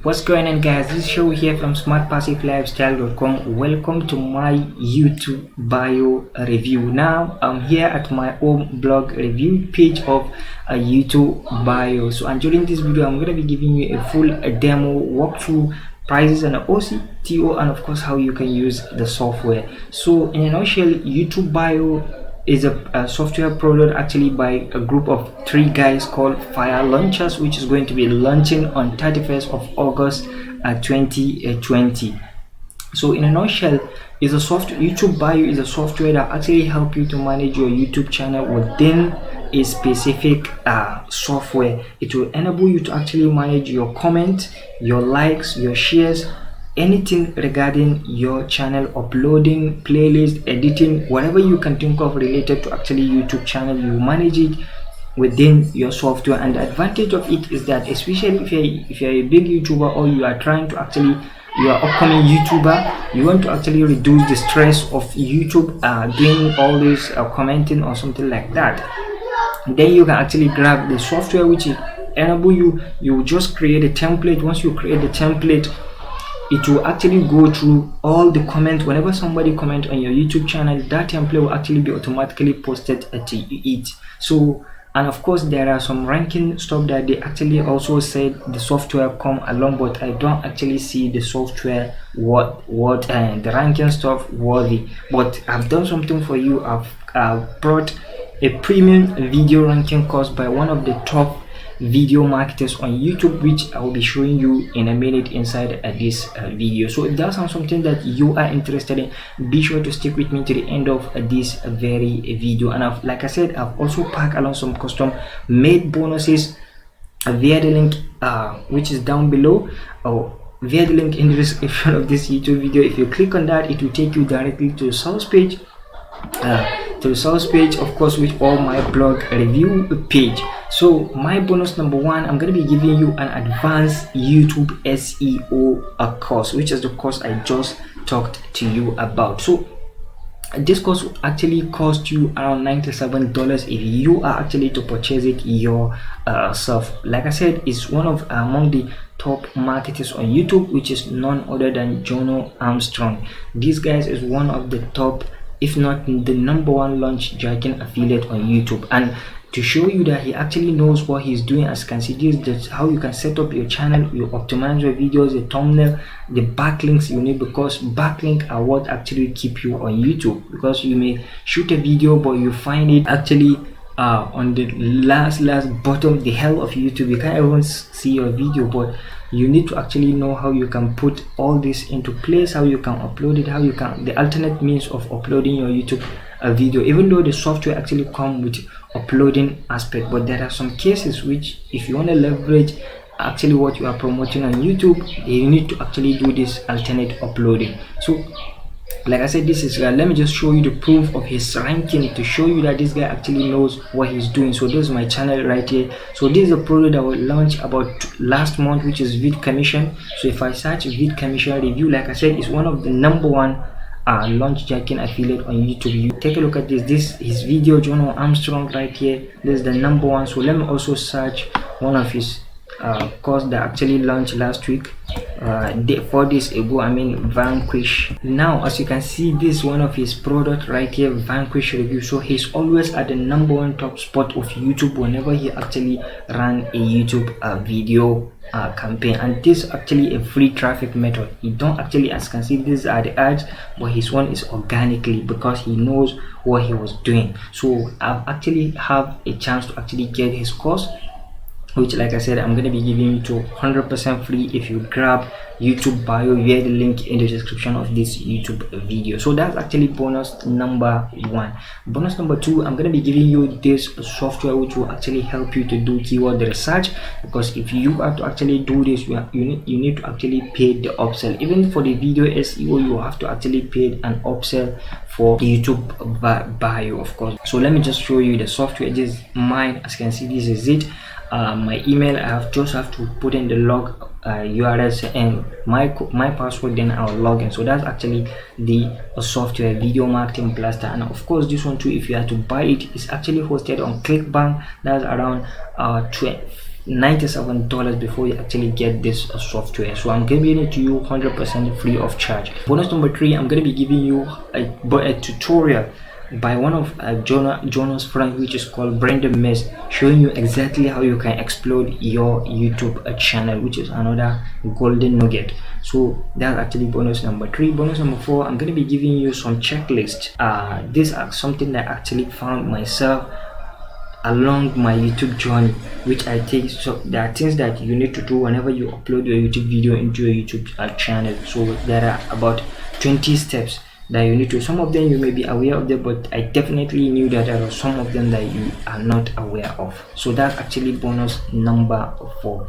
What's going on, guys? This show here from smartpassivelifestyle.com. Welcome to my YouTube bio review. Now I'm here at my own blog review page of a YouTube bio. So, and during this video I'm going to be giving you a full demo walkthrough, prices and OCTO, and of course how you can use the software. So in a nutshell, YouTube bio is a software product actually by a group of 3 guys called Fire Launchers, which is going to be launching on 31st of August 2020. So in a nutshell, is a software. YouTube bio is a software that actually help you to manage your YouTube channel within a specific software. It will enable you to actually manage your comment, your likes, your shares, anything regarding your channel, uploading, playlist, editing, whatever you can think of related to actually YouTube channel, you manage it within your software. And the advantage of it is that, especially if you're a big YouTuber, or you are trying to actually, you are upcoming YouTuber, you want to actually reduce the stress of YouTube doing all this commenting or something like that, then you can actually grab the software which enable you just create a template. Once you create the template, it will actually go through all the comments. Whenever somebody comment on your YouTube channel, that template will actually be automatically posted to it. So, and of course there are some ranking stuff that they actually also said the software come along, but I don't actually see the software what the ranking stuff worthy. But I've done something for you. I've brought a premium video ranking course by one of the top video marketers on YouTube, which I will be showing you in a minute inside this video. So if that sounds something that you are interested in, be sure to stick with me to the end of this very video. And like I said, I've also packed along some custom made bonuses via the link which is down below, or via the link in the description of this YouTube video. If you click on that, it will take you directly to the source page, of course, with all my blog review page. So my bonus number 1, I'm going to be giving you an advanced YouTube SEO course, which is the course I just talked to you about. So this course will actually cost you around $97 if you are actually to purchase it yourself. Like I said, it's one of among the top marketers on YouTube, which is none other than Jono Armstrong. This guy is one of the top, if not the number 1 launch jacking affiliate on YouTube. And to show you that he actually knows what he's doing, as you can see, this is how you can set up your channel, you optimize your videos, the thumbnail, the backlinks you need, because backlinks are what actually keep you on YouTube. Because you may shoot a video but you find it actually on the last bottom, the hell of YouTube, you can't even see your video. But you need to actually know how you can put all this into place, how you can upload it, how you can, the alternate means of uploading your YouTube video, even though the software actually come with uploading aspect. But there are some cases which, if you want to leverage actually what you are promoting on YouTube, you need to actually do this alternate uploading. So like I said, this is let me just show you the proof of his ranking to show you that this guy actually knows what he's doing. So this is my channel right here. So this is a product that was launched about last month, which is VidCommission. So if I search VidCommission review, like I said, it's one of the number 1 launch jacking affiliate on YouTube. You take a look at this is video, Jono Armstrong right here. This is the number 1. So let me also search one of his course that actually launched last week, 4 days ago, Vanquish. Now as you can see, this is one of his product right here, Vanquish review. So he's always at the number 1 top spot of YouTube whenever he actually ran a YouTube video campaign. And this is actually a free traffic method. You don't actually, as you can see, these are the ads, but his one is organically, because he knows what he was doing. So I've actually have a chance to actually get his course, which, like I said, I'm going to be giving you to 100% free if you grab YouTube bio via the link in the description of this YouTube video. So that's actually bonus number 1. Bonus number 2, I'm going to be giving you this software which will actually help you to do keyword research, because if you have to actually do this, you need to actually pay the upsell. Even for the video SEO, you have to actually pay an upsell for YouTube bio, of course. So let me just show you the software. This is mine. As you can see, this is it. My email, I just have to put in the log URL and my password, then I'll log in. So that's actually the software, Video Marketing Blaster. And of course this one too, if you have to buy it, it's actually hosted on ClickBank. That's around $97 before you actually get this software. So I'm giving it to you 100% free of charge. Bonus number 3, I'm going to be giving you a tutorial by one of Jonas' friends, which is called Brandon Miss, showing you exactly how you can explode your YouTube channel, which is another golden nugget. So that's actually bonus number 3. Bonus number 4, I'm going to be giving you some checklists. These are something that I actually found myself along my YouTube journey, which I take. So there are things that you need to do whenever you upload your YouTube video into your YouTube channel. So there are about 20 steps that you need to. Some of them you may be aware of them, but I definitely knew that there are some of them that you are not aware of. So that's actually bonus number 4.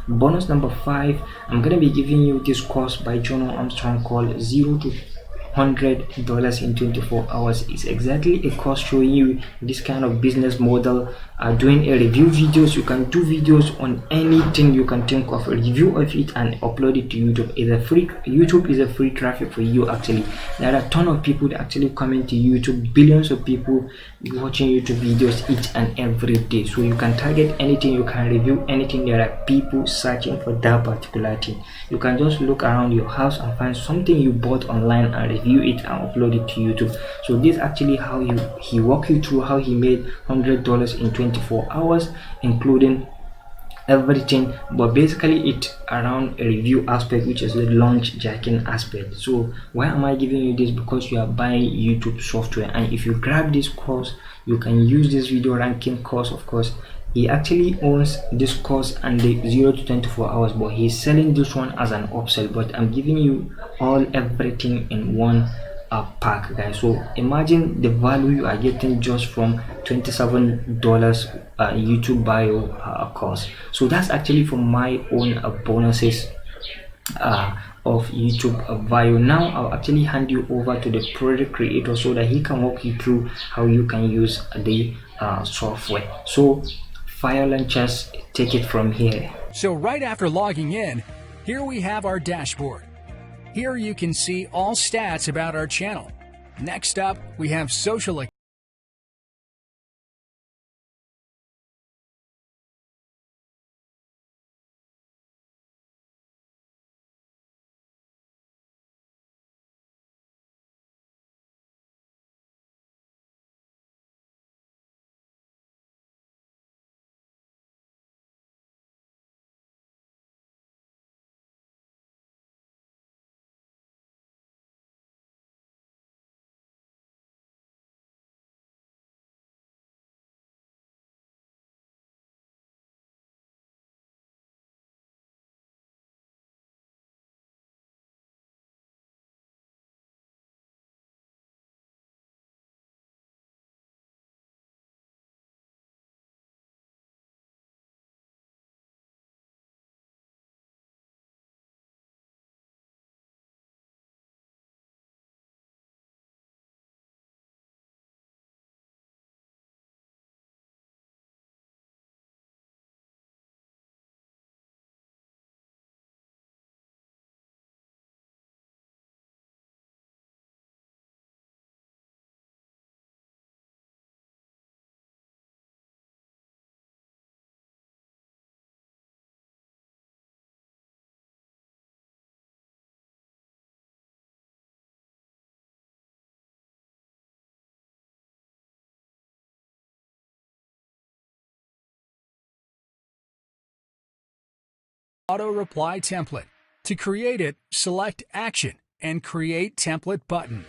Bonus number 5, I'm gonna be giving you this course by John Armstrong called 0 to $100 in 24 hours. Is exactly a course showing you this kind of business model, doing a review videos. You can do videos on anything you can think of, a review of it and upload it to YouTube. YouTube is a free traffic for you. Actually, there are a ton of people that actually come into YouTube, billions of people watching YouTube videos each and every day. So you can target anything, you can review anything. There are people searching for that particular thing. You can just look around your house and find something you bought online and review it and upload it to YouTube. So this actually how he walk you through how he made $100 in 24 hours, including everything, but basically it around a review aspect, which is the launch jacking aspect. So why am I giving you this? Because you are buying YouTube software, and if you grab this course, you can use this video ranking course. Of course, he actually owns this course and the 0 to 24 hours, but he's selling this one as an upsell. But I'm giving you everything in one pack, guys. So imagine the value you are getting just from $27 YouTube bio course. So that's actually from my own bonuses of YouTube bio. Now I'll actually hand you over to the project creator so that he can walk you through how you can use the software. So Fire Launchers, take it from here. So right after logging in, here we have our dashboard. Here you can see all stats about our channel. Next up, we have social auto reply template. To create it, select Action and Create Template button.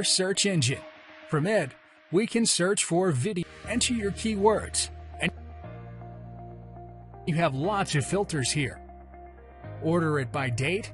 search engine. From it, we can search for video. Enter your keywords, and you have lots of filters here. Order it by date,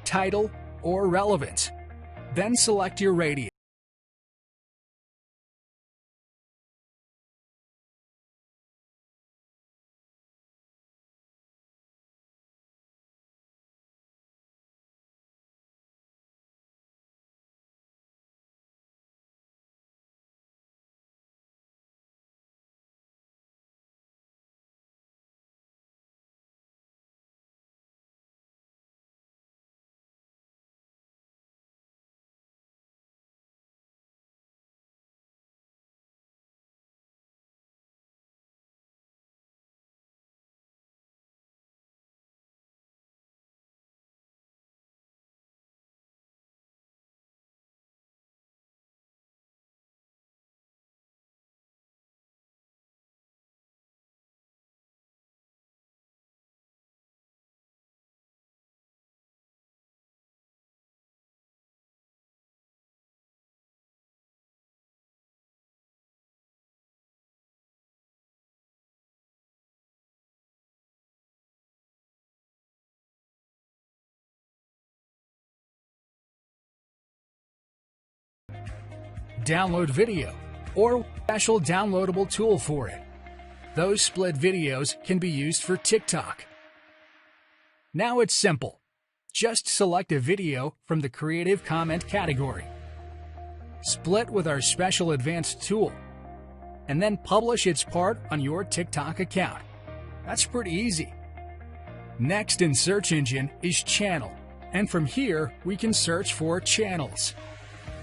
title, or relevance. Then select your radius. Download video, or special downloadable tool for it. Those split videos can be used for TikTok. Now it's simple. Just select a video from the Creative Comment category. Split with our special advanced tool, and then publish its part on your TikTok account. That's pretty easy. Next in search engine is channel, and from here we can search for channels.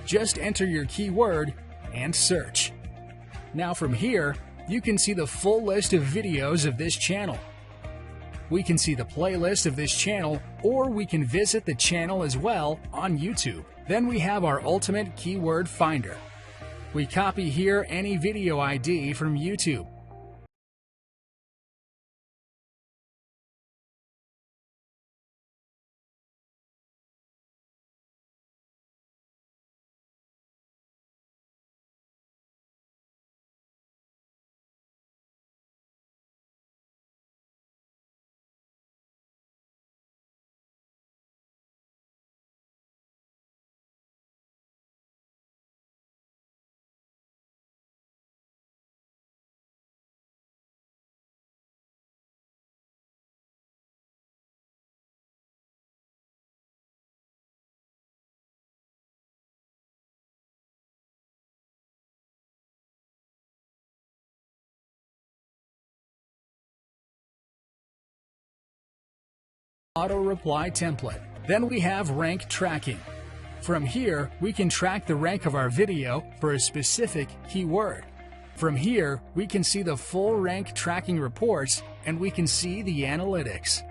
Just enter your keyword and search. Now from here, you can see the full list of videos of this channel. We can see the playlist of this channel, or we can visit the channel as well on YouTube. Then we have our ultimate keyword finder. We copy here any video ID from YouTube. Auto reply template. Then we have rank tracking. From here, we can track the rank of our video for a specific keyword. From here, we can see the full rank tracking reports, and we can see the analytics.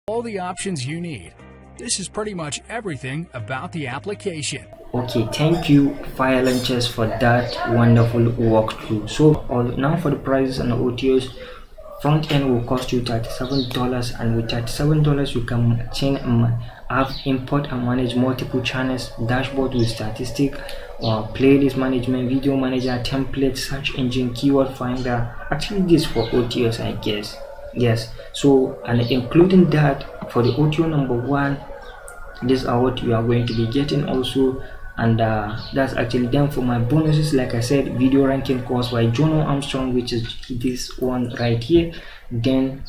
All the options you need. This is pretty much everything about the application. Okay, thank you Fire Launchers for that wonderful walkthrough. So now for the prices and OTOs, front end will cost you $37, and with $37 you can have import and manage multiple channels, dashboard with statistic, or playlist management, video manager, template, search engine, keyword finder. Actually this for OTOs, I guess. Yes, so and including that for the OTO number one, these are what you are going to be getting also. And that's actually done for my bonuses. Like I said, video ranking course by Jono Armstrong, which is this one right here. Then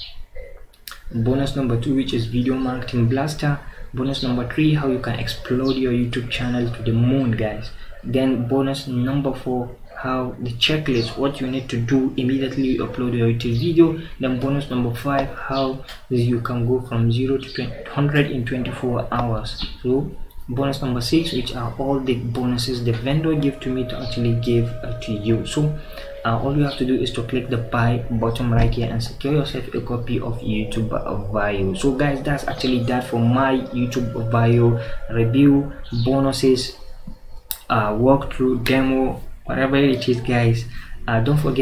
bonus number 2, which is video marketing blaster. Bonus number 3, how you can explode your YouTube channel to the moon, guys. Then bonus number 4, how the checklist, what you need to do immediately you upload your YouTube video. Then bonus number 5, how you can go from 0 to 100 in 24 hours. So bonus number 6, which are all the bonuses the vendor give to me to actually give to you. So all you have to do is to click the buy button right here and secure yourself a copy of YouTube Vayo. So guys, that's actually that for my YouTube Vayo review, bonuses, walkthrough, demo, whatever it is, guys. Don't forget